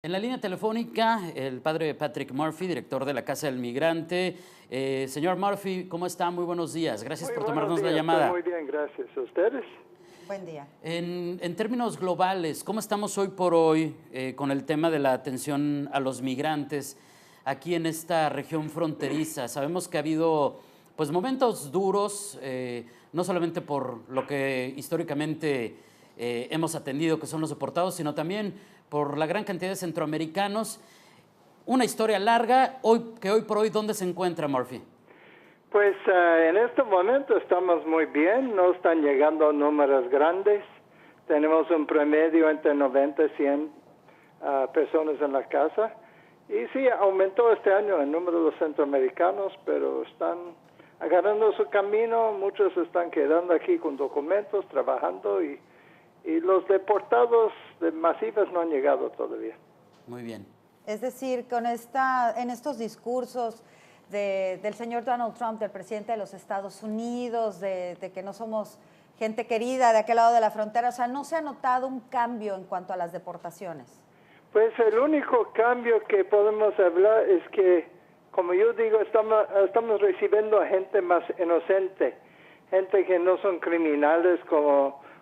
En la línea telefónica, el padre Patrick Murphy, director de la Casa del Migrante. Señor Murphy, ¿cómo está? Muy buenos días. Gracias Muy por buenos tomarnos la días, estoy llamada. muy bien, gracias. ¿A ustedes? Buen día. En términos globales, ¿cómo estamos hoy por hoy con el tema de la atención a los migrantes aquí en esta región fronteriza? Sabemos que ha habido pues, momentos duros, no solamente por lo que históricamente hemos atendido, que son los deportados, sino también por la gran cantidad de centroamericanos. Una historia larga, hoy por hoy, ¿dónde se encuentra Murphy? Pues en este momento estamos muy bien, no están llegando números grandes. Tenemos un promedio entre 90 y 100 personas en la casa. Y sí, aumentó este año el número de los centroamericanos, pero están agarrando su camino. Muchos están quedando aquí con documentos, trabajando y los deportados masivos no han llegado todavía. Muy bien. Es decir, en estos discursos del señor Donald Trump, del presidente de los Estados Unidos, de que no somos gente querida de aquel lado de la frontera, o sea, ¿no se ha notado un cambio en cuanto a las deportaciones? Pues el único cambio que podemos hablar es que, como yo digo, estamos recibiendo a gente más inocente, gente que no son criminales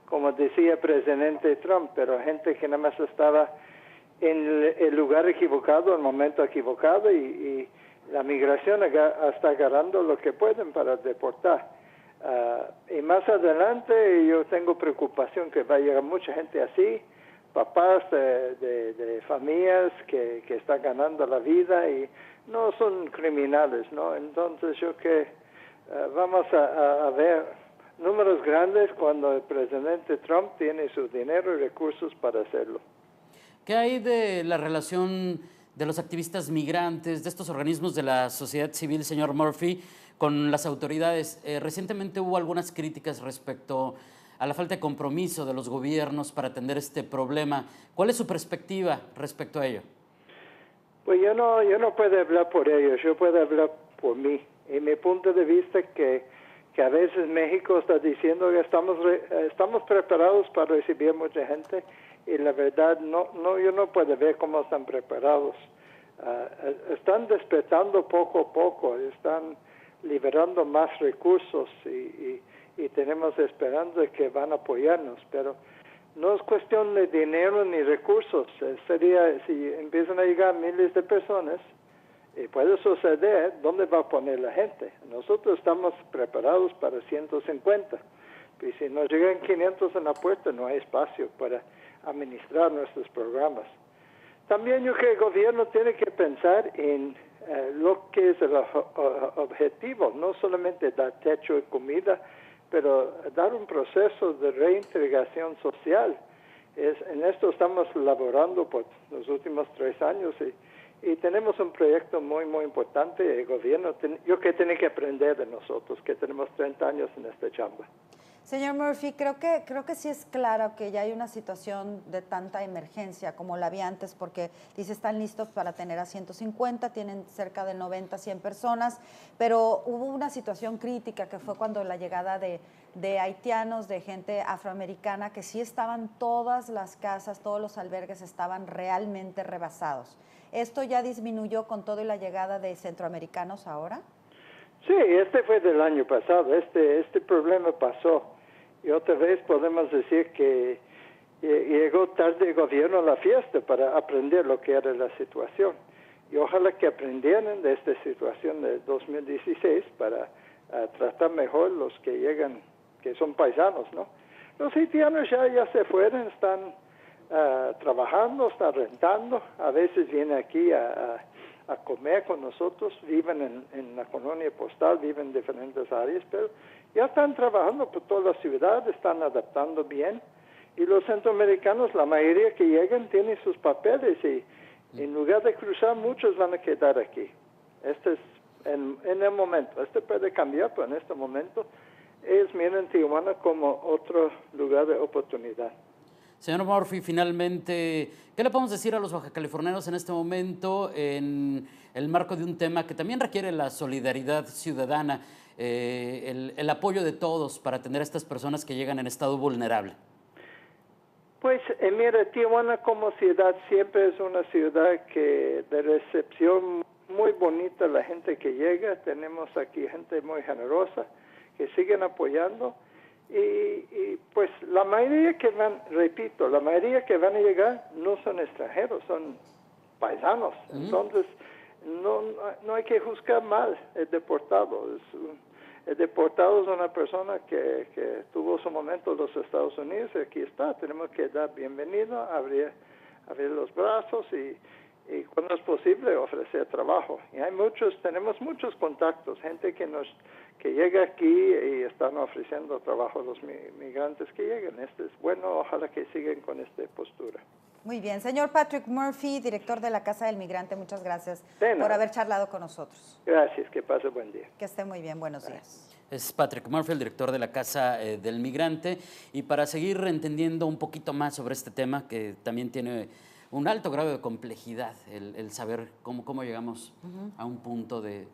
como decía el presidente Trump, pero gente que nada más estaba en el lugar equivocado, en el momento equivocado y la migración está agarrando lo que pueden para deportar. Y más adelante yo tengo preocupación que va a llegar mucha gente así, papás de familias que están ganando la vida y no son criminales, ¿no? Entonces yo que vamos a ver números grandes cuando el presidente Trump tiene su dinero y recursos para hacerlo. ¿Qué hay de la relación de los activistas migrantes, de estos organismos de la sociedad civil, señor Murphy, con las autoridades? Recientemente hubo algunas críticas respecto a la falta de compromiso de los gobiernos para atender este problema. ¿Cuál es su perspectiva respecto a ello? Pues yo no puedo hablar por ellos, yo puedo hablar por mí. Y mi punto de vista que a veces México está diciendo que estamos preparados para recibir mucha gente y la verdad yo no puedo ver cómo están preparados. Están despertando poco a poco, están liberando más recursos y tenemos esperanza que van a apoyarnos, pero no es cuestión de dinero ni recursos. Sería si empiezan a llegar miles de personas, y puede suceder, ¿dónde va a poner la gente? Nosotros estamos preparados para 150. Y si nos llegan 500 en la puerta, no hay espacio para administrar nuestros programas. También yo creo que el gobierno tiene que pensar en lo que es el objetivo, no solamente dar techo y comida, pero dar un proceso de reintegración social. En esto estamos laborando por los últimos 3 años y tenemos un proyecto muy, muy importante. El gobierno, yo que tiene que aprender de nosotros, que tenemos 30 años en esta chamba. Señor Murphy, creo que sí es claro que ya hay una situación de tanta emergencia como la había antes, porque dice están listos para tener a 150, tienen cerca de 90, 100 personas, pero hubo una situación crítica que fue cuando la llegada de haitianos, de gente afroamericana, que sí estaban todas las casas, todos los albergues estaban realmente rebasados. ¿Esto ya disminuyó con todo y la llegada de centroamericanos ahora? Sí, este fue del año pasado, este problema pasó. Y otra vez podemos decir que llegó tarde el gobierno a la fiesta para aprender lo que era la situación. Y ojalá que aprendieran de esta situación de 2016 para tratar mejor los que llegan, que son paisanos, ¿no? Los haitianos ya se fueron, están trabajando, están rentando, a veces vienen aquí a comer con nosotros, viven en la colonia postal, viven en diferentes áreas, pero ya están trabajando por toda la ciudad, están adaptando bien. Y los centroamericanos, la mayoría que llegan, tienen sus papeles y en lugar de cruzar, muchos van a quedar aquí. Este es en el momento. Este puede cambiar, pero en este momento ellos miran Tijuana como otro lugar de oportunidad. Señor Murphy, finalmente, ¿qué le podemos decir a los bajacalifornianos en este momento en el marco de un tema que también requiere la solidaridad ciudadana, el apoyo de todos para atender a estas personas que llegan en estado vulnerable? Pues mira, Tijuana como ciudad siempre es una ciudad que de recepción muy bonita la gente que llega. Tenemos aquí gente muy generosa que siguen apoyando y pues la mayoría que van, repito, la mayoría que van a llegar no son extranjeros, son paisanos. Entonces no hay que juzgar mal el deportado. El deportado es una persona que tuvo su momento en los Estados Unidos y aquí está. Tenemos que dar bienvenido, abrir los brazos y cuando es posible ofrecer trabajo. Y tenemos muchos contactos, gente que llega aquí y están ofreciendo trabajo a los migrantes que llegan. Es bueno, ojalá que sigan con esta postura. Muy bien. Señor Patrick Murphy, director de la Casa del Migrante, muchas gracias por haber charlado con nosotros. Gracias, que pase buen día. Que esté muy bien, buenos días. Es Patrick Murphy, el director de la Casa del Migrante. Y para seguir entendiendo un poquito más sobre este tema, que también tiene un alto grado de complejidad, el saber cómo llegamos a un punto de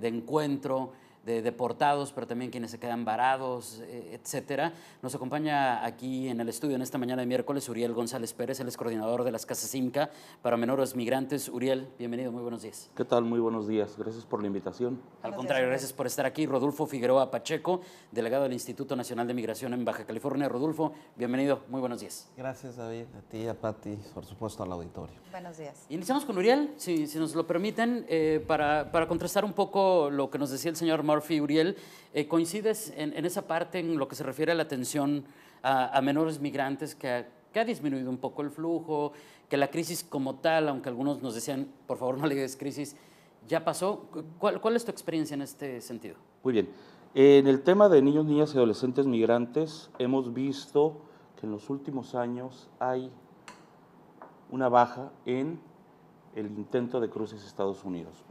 encuentro, de deportados, pero también quienes se quedan varados, etcétera. Nos acompaña aquí en el estudio en esta mañana de miércoles Uriel González Pérez, él es coordinador de las Casas IMCA para menores migrantes. Uriel, bienvenido, muy buenos días. ¿Qué tal? Muy buenos días, gracias por la invitación. Al contrario, gracias por estar aquí. Rodolfo Figueroa Pacheco, delegado del Instituto Nacional de Migración en Baja California. Rodolfo, bienvenido, muy buenos días. Gracias, David, a ti, a Pati, por supuesto al auditorio. Buenos días. Iniciamos con Uriel, si nos lo permiten, para contrastar un poco lo que nos decía el señor Murphy. Uriel, ¿coincides en esa parte en lo que se refiere a la atención a menores migrantes, que ha disminuido un poco el flujo, que la crisis como tal, aunque algunos nos decían, por favor no le digas crisis, ya pasó? ¿Cuál es tu experiencia en este sentido? Muy bien. En el tema de niños, niñas y adolescentes migrantes, hemos visto que en los últimos años hay una baja en el intento de cruces a Estados Unidos.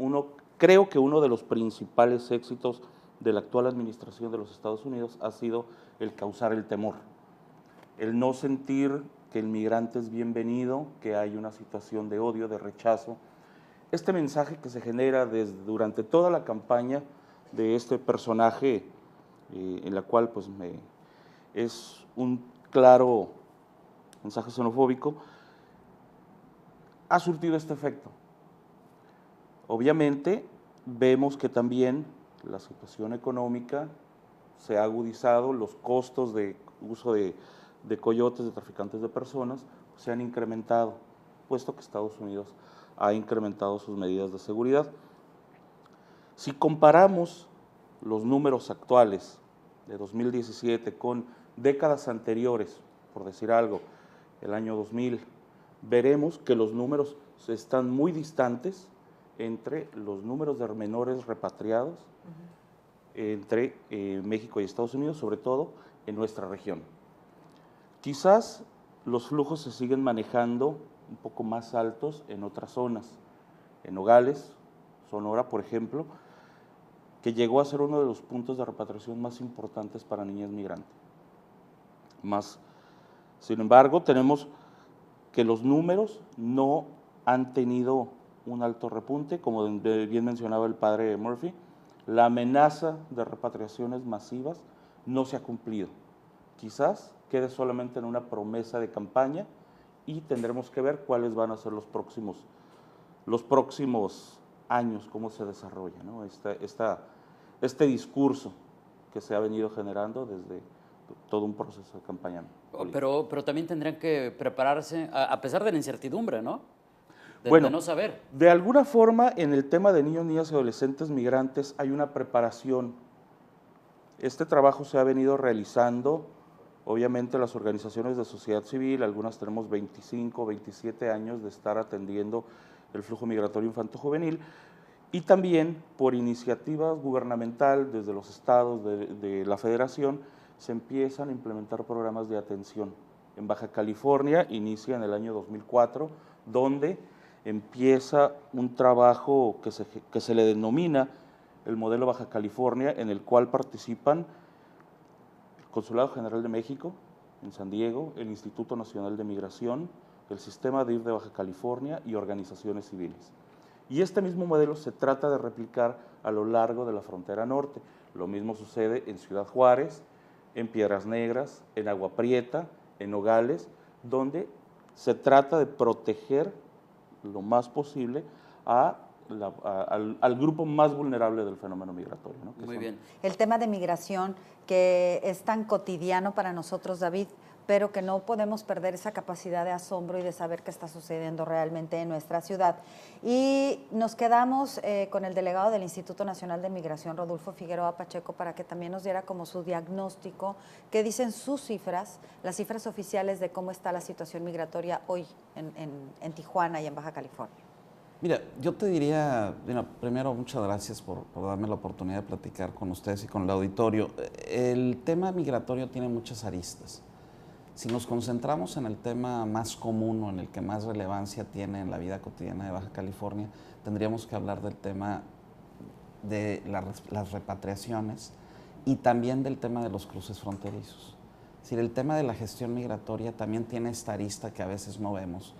Creo que uno de los principales éxitos de la actual administración de los Estados Unidos ha sido el causar el temor, el no sentir que el migrante es bienvenido, que hay una situación de odio, de rechazo. Este mensaje que se genera durante toda la campaña de este personaje, en la cual pues, es un claro mensaje xenofóbico, ha surtido este efecto. Obviamente, vemos que también la situación económica se ha agudizado, los costos de uso de coyotes, de traficantes de personas, se han incrementado, puesto que Estados Unidos ha incrementado sus medidas de seguridad. Si comparamos los números actuales de 2017 con décadas anteriores, por decir algo, el año 2000, veremos que los números están muy distantes entre los números de menores repatriados entre México y Estados Unidos, sobre todo en nuestra región. Quizás los flujos se siguen manejando un poco más altos en otras zonas, en Nogales, Sonora, por ejemplo, que llegó a ser uno de los puntos de repatriación más importantes para niñas migrantes. Sin embargo, tenemos que los números no han tenido un alto repunte, como bien mencionaba el padre Murphy. La amenaza de repatriaciones masivas no se ha cumplido. Quizás quede solamente en una promesa de campaña y tendremos que ver cuáles van a ser los próximos años, cómo se desarrolla, ¿no? Este discurso que se ha venido generando desde todo un proceso de campaña. Pero también tendrían que prepararse, a pesar de la incertidumbre, ¿no? De no saber. De alguna forma, en el tema de niños, niñas y adolescentes migrantes hay una preparación. Este trabajo se ha venido realizando, obviamente, las organizaciones de sociedad civil, algunas tenemos 25, 27 años de estar atendiendo el flujo migratorio infanto-juvenil, y también por iniciativa gubernamental desde los estados de la federación se empiezan a implementar programas de atención. En Baja California inicia en el año 2004, donde empieza un trabajo que se le denomina el modelo Baja California, en el cual participan el Consulado General de México en San Diego, el Instituto Nacional de Migración, el Sistema DIF de Baja California y organizaciones civiles. Y este mismo modelo se trata de replicar a lo largo de la frontera norte. Lo mismo sucede en Ciudad Juárez, en Piedras Negras, en Agua Prieta, en Nogales, donde se trata de proteger lo más posible al grupo más vulnerable del fenómeno migratorio, ¿no? Muy bien. El tema de migración, que es tan cotidiano para nosotros, David, pero que no podemos perder esa capacidad de asombro y de saber qué está sucediendo realmente en nuestra ciudad. Y nos quedamos con el delegado del Instituto Nacional de Migración, Rodolfo Figueroa Pacheco, para que también nos diera como su diagnóstico, qué dicen sus cifras, las cifras oficiales de cómo está la situación migratoria hoy en Tijuana y en Baja California. Mira, yo te diría, primero muchas gracias por darme la oportunidad de platicar con ustedes y con el auditorio. El tema migratorio tiene muchas aristas. Si nos concentramos en el tema más común o en el que más relevancia tiene en la vida cotidiana de Baja California, tendríamos que hablar del tema de las repatriaciones y también del tema de los cruces fronterizos. Es decir, el tema de la gestión migratoria también tiene esta arista que a veces no vemos,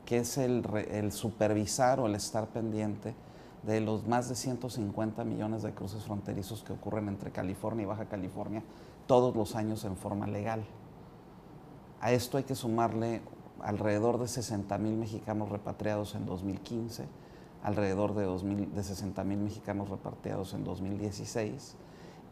que es el supervisar o el estar pendiente de los más de 150 millones de cruces fronterizos que ocurren entre California y Baja California todos los años en forma legal. A esto hay que sumarle alrededor de 60,000 mexicanos repatriados en 2015, alrededor de 60,000 mexicanos repatriados en 2016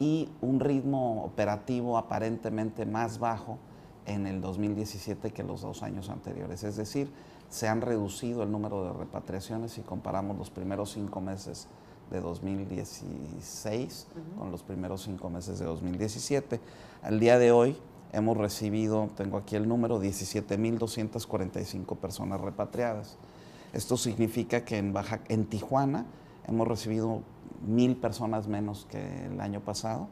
y un ritmo operativo aparentemente más bajo en el 2017 que los 2 años anteriores. Es decir, se han reducido el número de repatriaciones si comparamos los primeros 5 meses de 2016 con los primeros 5 meses de 2017. Al día de hoy hemos recibido, tengo aquí el número, 17,245 personas repatriadas. Esto significa que en Tijuana hemos recibido 1,000 personas menos que el año pasado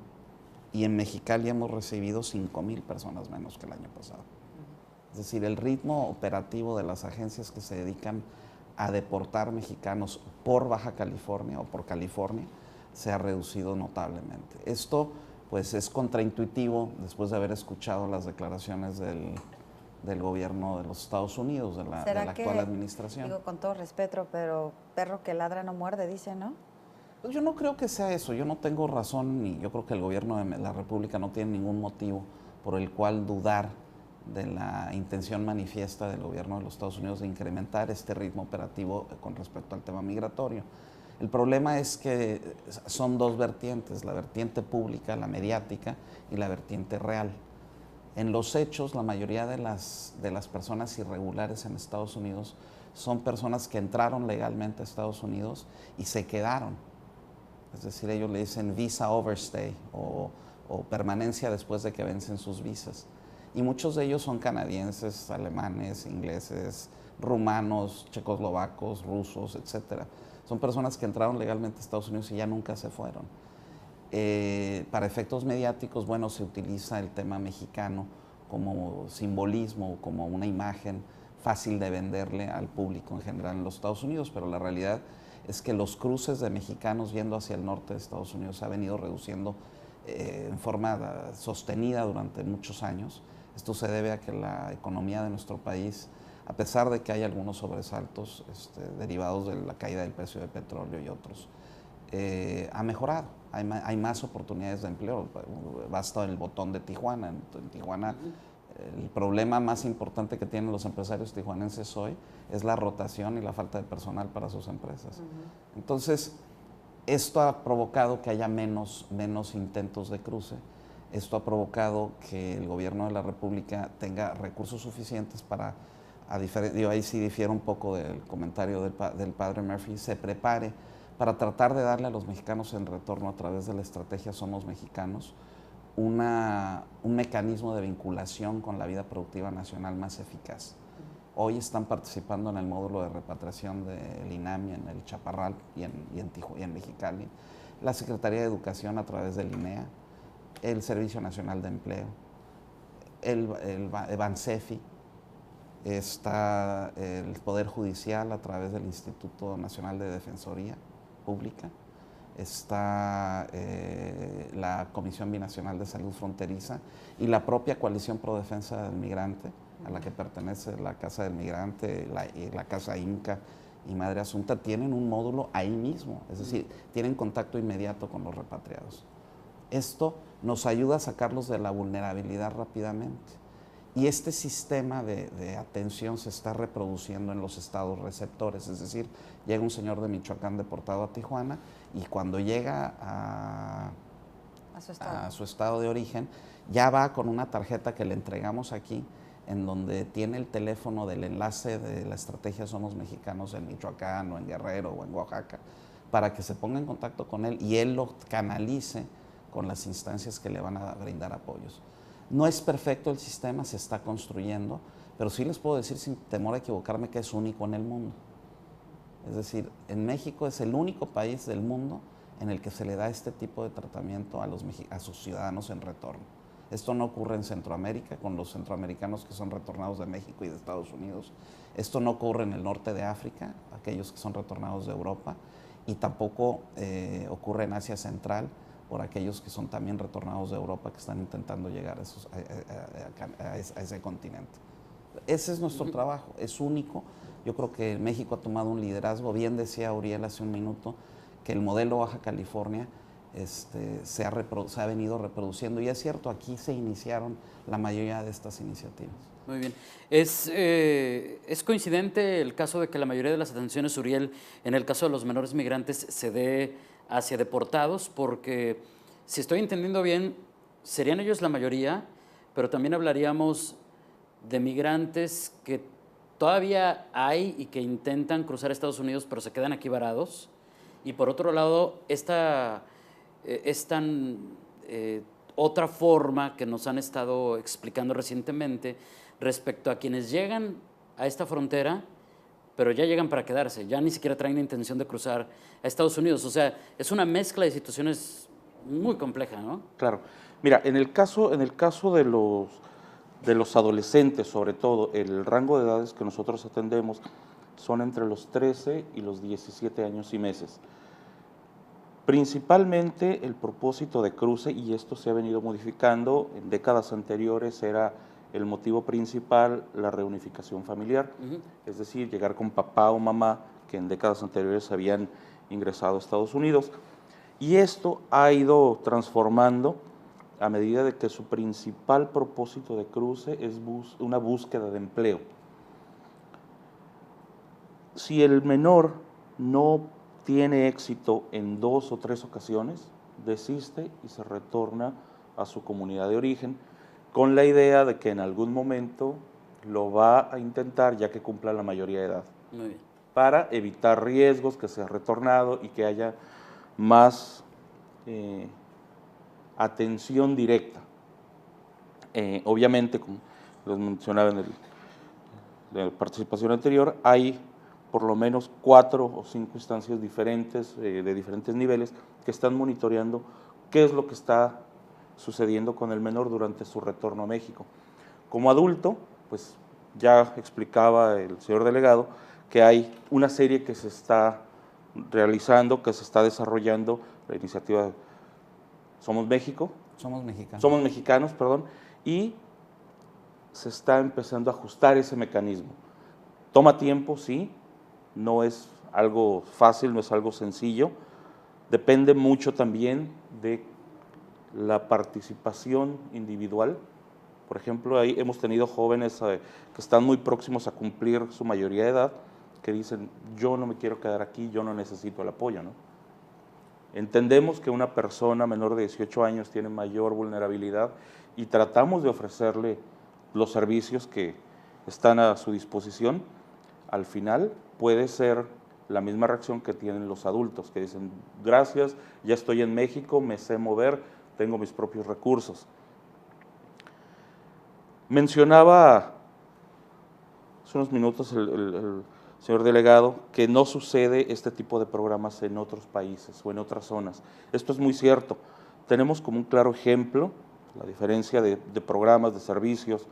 y en Mexicali hemos recibido 5,000 personas menos que el año pasado. Es decir, el ritmo operativo de las agencias que se dedican a deportar mexicanos por Baja California o por California se ha reducido notablemente. Esto pues es contraintuitivo después de haber escuchado las declaraciones del gobierno de los Estados Unidos, de la actual administración. Digo, con todo respeto, pero perro que ladra no muerde, dice, ¿no? Pues yo no creo que sea eso, yo no tengo razón, ni yo creo que el gobierno de la República no tiene ningún motivo por el cual dudar de la intención manifiesta del gobierno de los Estados Unidos de incrementar este ritmo operativo con respecto al tema migratorio. El problema es que son dos vertientes, la vertiente pública, la mediática, y la vertiente real. En los hechos, la mayoría de las personas irregulares en Estados Unidos son personas que entraron legalmente a Estados Unidos y se quedaron. Es decir, ellos le dicen visa overstay o permanencia después de que vencen sus visas. Y muchos de ellos son canadienses, alemanes, ingleses, rumanos, checoslovacos, rusos, etcétera. Son personas que entraron legalmente a Estados Unidos y ya nunca se fueron. Para efectos mediáticos, bueno, se utiliza el tema mexicano como simbolismo, como una imagen fácil de venderle al público en general en los Estados Unidos, pero la realidad es que los cruces de mexicanos yendo hacia el norte de Estados Unidos se ha venido reduciendo en forma sostenida durante muchos años. Esto se debe a que la economía de nuestro país, a pesar de que hay algunos sobresaltos derivados de la caída del precio del petróleo y otros, ha mejorado. Hay más oportunidades de empleo. Basta el botón de Tijuana. En Tijuana, el problema más importante que tienen los empresarios tijuanenses hoy es la rotación y la falta de personal para sus empresas. Entonces, esto ha provocado que haya menos intentos de cruce. Esto ha provocado que el gobierno de la República tenga recursos suficientes para, yo ahí sí difiero un poco del comentario del padre Murphy, se prepare para tratar de darle a los mexicanos en retorno a través de la estrategia Somos Mexicanos un mecanismo de vinculación con la vida productiva nacional más eficaz. Hoy están participando en el módulo de repatriación del INAMI en el Chaparral y en Mexicali, la Secretaría de Educación a través del INEA, el Servicio Nacional de Empleo, el Bansefi, está el Poder Judicial a través del Instituto Nacional de Defensoría Pública, está la Comisión Binacional de Salud Fronteriza y la propia Coalición Pro Defensa del Migrante, a la que pertenece la Casa del Migrante, la Casa Inca y Madre Asunta, tienen un módulo ahí mismo, es decir, tienen contacto inmediato con los repatriados. Esto nos ayuda a sacarlos de la vulnerabilidad rápidamente. Y este sistema de atención se está reproduciendo en los estados receptores, es decir, llega un señor de Michoacán deportado a Tijuana y cuando llega a su estado de origen, ya va con una tarjeta que le entregamos aquí, en donde tiene el teléfono del enlace de la estrategia Somos Mexicanos en Michoacán o en Guerrero o en Oaxaca, para que se ponga en contacto con él y él lo canalice con las instancias que le van a brindar apoyos. No es perfecto el sistema, se está construyendo, pero sí les puedo decir sin temor a equivocarme que es único en el mundo. Es decir, en México es el único país del mundo en el que se le da este tipo de tratamiento a sus ciudadanos en retorno. Esto no ocurre en Centroamérica con los centroamericanos que son retornados de México y de Estados Unidos. Esto no ocurre en el norte de África, aquellos que son retornados de Europa, y tampoco ocurre en Asia Central por aquellos que son también retornados de Europa que están intentando llegar a ese continente. Ese es nuestro trabajo, es único. Yo creo que México ha tomado un liderazgo. Bien decía Uriel hace un minuto que el modelo Baja California se ha venido reproduciendo, y es cierto, aquí se iniciaron la mayoría de estas iniciativas. Muy bien. Es coincidente el caso de que la mayoría de las atenciones, Uriel, en el caso de los menores migrantes, se dé hacia deportados, porque si estoy entendiendo bien, serían ellos la mayoría, pero también hablaríamos de migrantes que todavía hay y que intentan cruzar a Estados Unidos, pero se quedan aquí varados. Y por otro lado, otra forma que nos han estado explicando recientemente respecto a quienes llegan a esta frontera, pero ya llegan para quedarse, ya ni siquiera traen la intención de cruzar a Estados Unidos. O sea, es una mezcla de situaciones muy compleja, ¿no? Claro. Mira, en el caso de los adolescentes, sobre todo, el rango de edades que nosotros atendemos son entre los 13 y los 17 años y meses. Principalmente el propósito de cruce, y esto se ha venido modificando, en décadas anteriores era el motivo principal la reunificación familiar, es decir, llegar con papá o mamá que en décadas anteriores habían ingresado a Estados Unidos, y esto ha ido transformando a medida de que su principal propósito de cruce es una búsqueda de empleo. Si el menor no tiene éxito en 2 o 3 ocasiones, desiste y se retorna a su comunidad de origen, con la idea de que en algún momento lo va a intentar ya que cumpla la mayoría de edad. Muy bien. Para evitar riesgos, que sea retornado y que haya más atención directa. Obviamente, como les mencionaba en la participación anterior, hay por lo menos 4 o 5 instancias diferentes, de diferentes niveles, que están monitoreando qué es lo que está sucediendo con el menor durante su retorno a México. Como adulto, pues ya explicaba el señor delegado que hay una serie que se está realizando, que se está desarrollando, la iniciativa Somos México. Somos mexicanos. Somos mexicanos, perdón, y se está empezando a ajustar ese mecanismo. Toma tiempo, sí, no es algo fácil, no es algo sencillo, depende mucho también de la participación individual. Por ejemplo, ahí hemos tenido jóvenes que están muy próximos a cumplir su mayoría de edad, que dicen, yo no me quiero quedar aquí, yo no necesito el apoyo, ¿no? Entendemos que una persona menor de 18 años tiene mayor vulnerabilidad y tratamos de ofrecerle los servicios que están a su disposición. Al final puede ser la misma reacción que tienen los adultos, que dicen, gracias, ya estoy en México, me sé mover, tengo mis propios recursos. Mencionaba hace unos minutos el señor delegado que no sucede este tipo de programas en otros países o en otras zonas. Esto es muy cierto. Tenemos como un claro ejemplo la diferencia de programas, de servicios,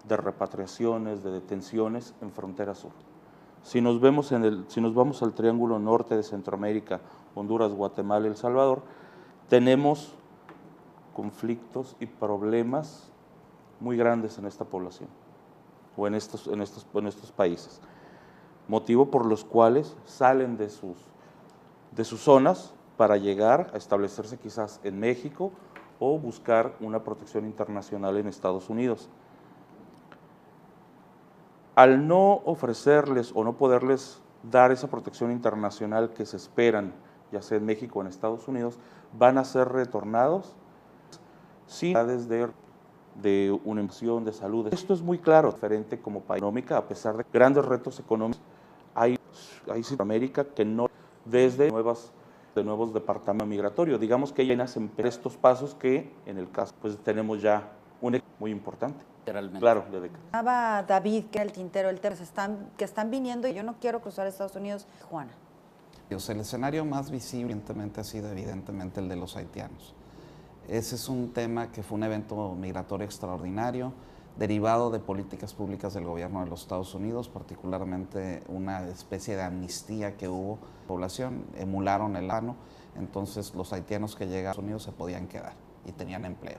de repatriaciones, de detenciones en frontera sur. Si nos vamos al triángulo norte de Centroamérica, Honduras, Guatemala, El Salvador, tenemos conflictos y problemas muy grandes en esta población o en estos países, motivo por los cuales salen de sus zonas para llegar a establecerse quizás en México o buscar una protección internacional en Estados Unidos. Al no ofrecerles o no poderles dar esa protección internacional que se esperan, ya sea en México o en Estados Unidos, van a ser retornados sin de una emisión de salud. Esto es muy claro, diferente como país económica, a pesar de grandes retos económicos, hay Centroamérica que no desde nuevos departamentos migratorios. Digamos que ya nacen estos pasos que en el caso pues tenemos ya un muy importante. Claro, de décadas. David, que era el tintero, que están viniendo y yo no quiero cruzar Estados Unidos, Juana. El escenario más visible ha sido evidentemente el de los haitianos. Ese es un tema que fue un evento migratorio extraordinario, derivado de políticas públicas del gobierno de los Estados Unidos, particularmente una especie de amnistía que hubo. La población emularon el ano, entonces los haitianos que llegaban a Estados Unidos se podían quedar y tenían empleo.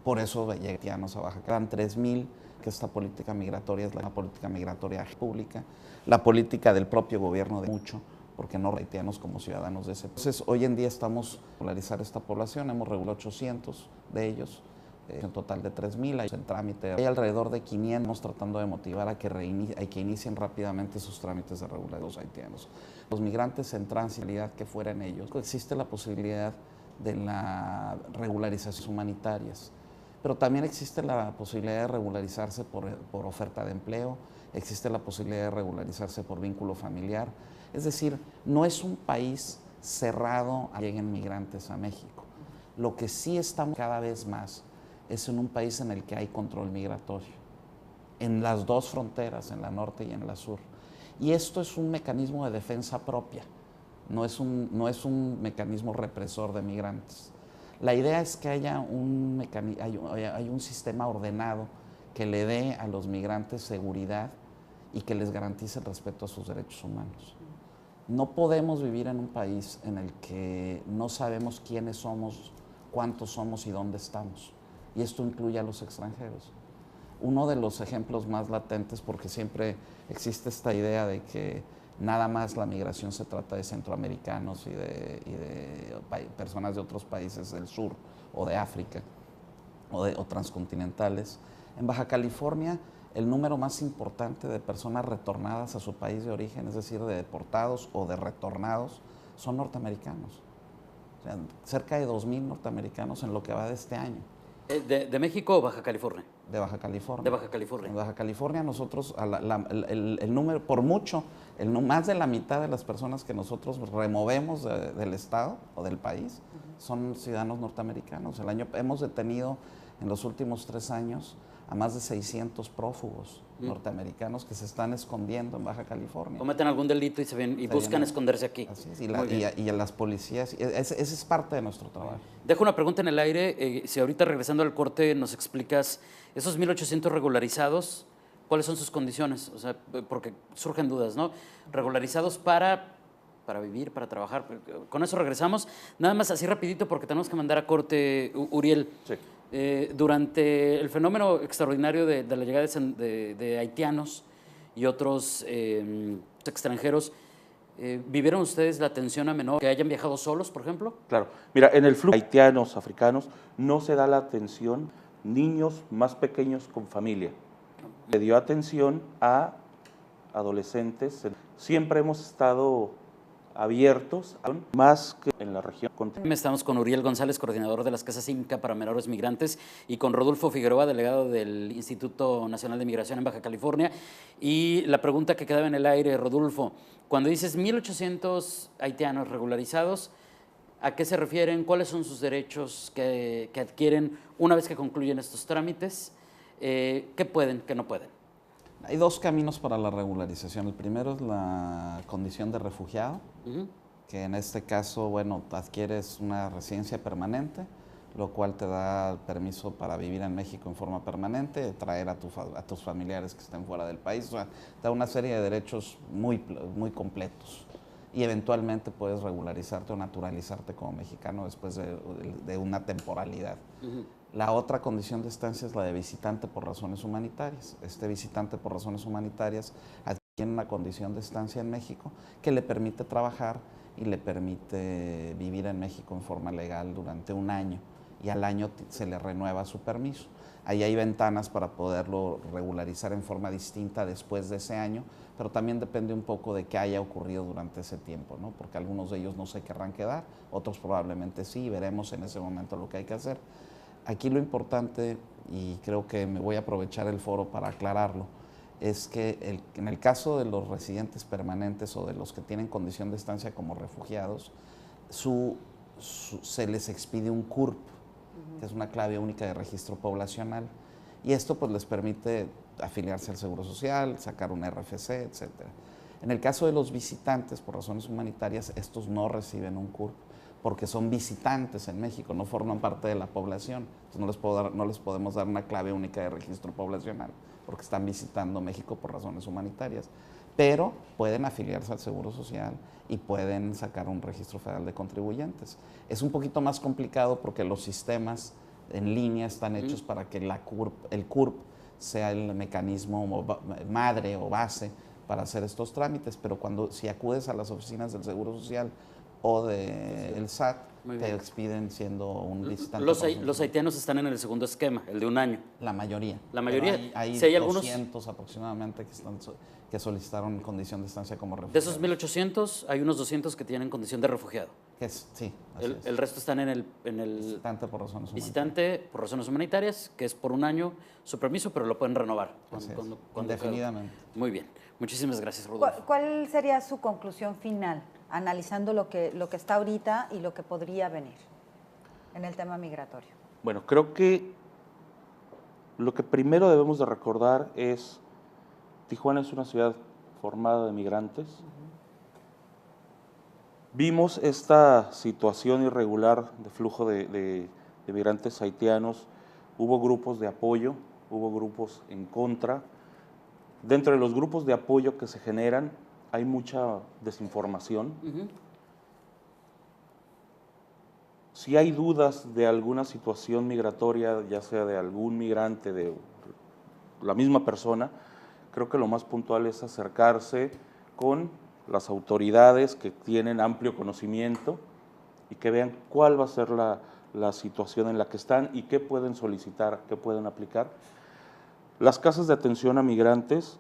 Por eso llegan haitianos a Baja California. Quedan 3,000, que esta política migratoria es la política migratoria pública, la política del propio gobierno de mucho, porque no haitianos como ciudadanos de ese país. Entonces, hoy en día estamos regularizar esta población, hemos regulado 800 de ellos, en total de 3,000, hay en trámite. Hay alrededor de 500 tratando de motivar a que inicien rápidamente sus trámites de regularidad los haitianos. Los migrantes en transibilidad que fueran ellos, existe la posibilidad de la regularización humanitarias, pero también existe la posibilidad de regularizarse por oferta de empleo, existe la posibilidad de regularizarse por vínculo familiar. Es decir, no es un país cerrado a que lleguen migrantes a México. Lo que sí estamos cada vez más es en un país en el que hay control migratorio, en las dos fronteras, en la norte y en la sur. Y esto es un mecanismo de defensa propia, no es un mecanismo represor de migrantes. La idea es que haya hay un sistema ordenado que le dé a los migrantes seguridad y que les garantice el respeto a sus derechos humanos. No podemos vivir en un país en el que no sabemos quiénes somos, cuántos somos y dónde estamos. Y esto incluye a los extranjeros. Uno de los ejemplos más latentes, porque siempre existe esta idea de que nada más la migración se trata de centroamericanos y de personas de otros países del sur o de África o transcontinentales. En Baja California, el número más importante de personas retornadas a su país de origen, es decir, de deportados o de retornados, son norteamericanos. O sea, cerca de 2,000 norteamericanos en lo que va de este año. ¿De México o Baja California? De Baja California. De Baja California. En Baja California nosotros, el número, por mucho, más de la mitad de las personas que nosotros removemos del Estado o del país son ciudadanos norteamericanos. Hemos detenido en los últimos 3 años a más de 600 prófugos norteamericanos que se están escondiendo en Baja California. Cometen algún delito y buscan esconderse aquí. Así es, y a las policías, ese es parte de nuestro trabajo. Dejo una pregunta en el aire, si ahorita regresando al corte nos explicas, esos 1,800 regularizados, ¿cuáles son sus condiciones? O sea, porque surgen dudas, ¿no? Regularizados para vivir, para trabajar. Con eso regresamos. Nada más así rapidito porque tenemos que mandar a corte, Uriel. Sí. Durante el fenómeno extraordinario de la llegada de haitianos y otros extranjeros, ¿vivieron ustedes la atención a menores que hayan viajado solos, por ejemplo? Claro. Mira, en el flujo de haitianos, africanos, no se da la atención niños más pequeños con familia. Se dio atención a adolescentes. Siempre hemos estado abiertos, más que en la región. Estamos con Uriel González, coordinador de las Casas Inca para Menores Migrantes, y con Rodolfo Figueroa, delegado del Instituto Nacional de Migración en Baja California. Y la pregunta que quedaba en el aire, Rodolfo, cuando dices 1,800 haitianos regularizados, ¿a qué se refieren? ¿Cuáles son sus derechos que adquieren una vez que concluyen estos trámites? ¿Qué pueden, qué no pueden? Hay 2 caminos para la regularización. El primero es la condición de refugiado, que en este caso, bueno, adquieres una residencia permanente, lo cual te da permiso para vivir en México en forma permanente, traer a tus familiares que estén fuera del país. O sea, te da una serie de derechos muy completos. Y eventualmente puedes regularizarte o naturalizarte como mexicano después de una temporalidad. La otra condición de estancia es la de visitante por razones humanitarias. Este visitante por razones humanitarias adquiere una condición de estancia en México que le permite trabajar y le permite vivir en México en forma legal durante 1 año. y al año se le renueva su permiso. Ahí hay ventanas para poderlo regularizar en forma distinta después de ese año, pero también depende un poco de qué haya ocurrido durante ese tiempo, ¿no? Porque algunos de ellos no se querrán quedar, otros probablemente sí, y veremos en ese momento lo que hay que hacer. Aquí lo importante, y creo que me voy a aprovechar el foro para aclararlo, es que en el caso de los residentes permanentes o de los que tienen condición de estancia como refugiados, se les expide un CURP, que es una clave única de registro poblacional, y esto pues les permite afiliarse al Seguro Social, sacar un RFC, etc. En el caso de los visitantes, por razones humanitarias, estos no reciben un CURP, porque son visitantes en México, no forman parte de la población, entonces no les podemos dar una clave única de registro poblacional, porque están visitando México por razones humanitarias, pero pueden afiliarse al Seguro Social y pueden sacar un registro federal de contribuyentes. Es un poquito más complicado porque los sistemas en línea están hechos para que el CURP sea el mecanismo madre o base para hacer estos trámites, pero si acudes a las oficinas del Seguro Social o del SAT, te expiden siendo un visitante. Los haitianos están en el segundo esquema, el de un año. La mayoría. La mayoría. Hay, ¿Sí hay algunos? 200 aportacionalmente que solicitaron condición de estancia como refugiado. De esos 1,800, hay unos 200 que tienen condición de refugiado. Sí, así es. El resto están en el Visitante por razones humanitarias. Visitante por razones humanitarias, que es por un año su permiso, pero lo pueden renovar. Indefinidamente. Muy bien. Muchísimas gracias, Rodolfo. ¿Cuál sería su conclusión final, analizando lo que está ahorita y lo que podría venir en el tema migratorio? Bueno, creo que lo que primero debemos de recordar es Tijuana es una ciudad formada de migrantes. Vimos esta situación irregular de flujo de migrantes haitianos. Hubo grupos de apoyo, hubo grupos en contra. Dentro de los grupos de apoyo que se generan hay mucha desinformación. Si hay dudas de alguna situación migratoria, ya sea de algún migrante, de la misma persona, creo que lo más puntual es acercarse con las autoridades que tienen amplio conocimiento y que vean cuál va a ser la situación en la que están y qué pueden solicitar, qué pueden aplicar. Las casas de atención a migrantes,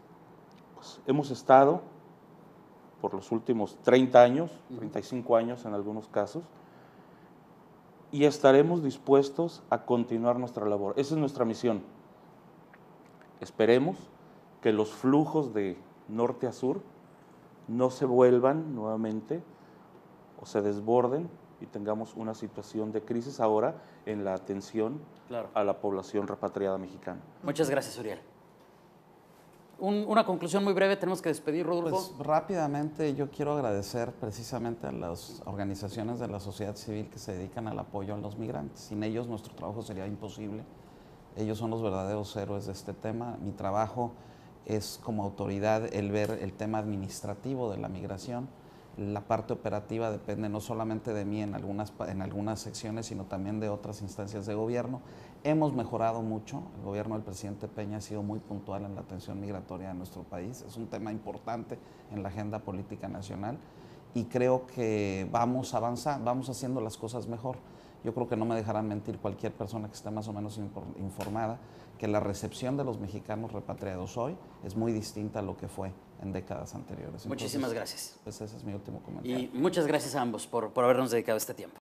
pues, hemos estado por los últimos 30 años, 35 años en algunos casos, y estaremos dispuestos a continuar nuestra labor. Esa es nuestra misión. Esperemos que los flujos de norte a sur no se vuelvan nuevamente o se desborden y tengamos una situación de crisis ahora en la atención a la población repatriada mexicana. Muchas gracias, Uriel. Una conclusión muy breve, tenemos que despedir, Rodolfo. Pues rápidamente yo quiero agradecer precisamente a las organizaciones de la sociedad civil que se dedican al apoyo a los migrantes. Sin ellos nuestro trabajo sería imposible. Ellos son los verdaderos héroes de este tema. Mi trabajo es como autoridad el ver el tema administrativo de la migración. La parte operativa depende no solamente de mí en algunas secciones, sino también de otras instancias de gobierno. Hemos mejorado mucho. El gobierno del presidente Peña ha sido muy puntual en la atención migratoria de nuestro país. Es un tema importante en la agenda política nacional y creo que vamos avanzando, vamos haciendo las cosas mejor. Yo creo que no me dejarán mentir cualquier persona que esté más o menos informada que la recepción de los mexicanos repatriados hoy es muy distinta a lo que fue en décadas anteriores. Muchísimas gracias. Pues ese es mi último comentario. Y muchas gracias a ambos por habernos dedicado este tiempo.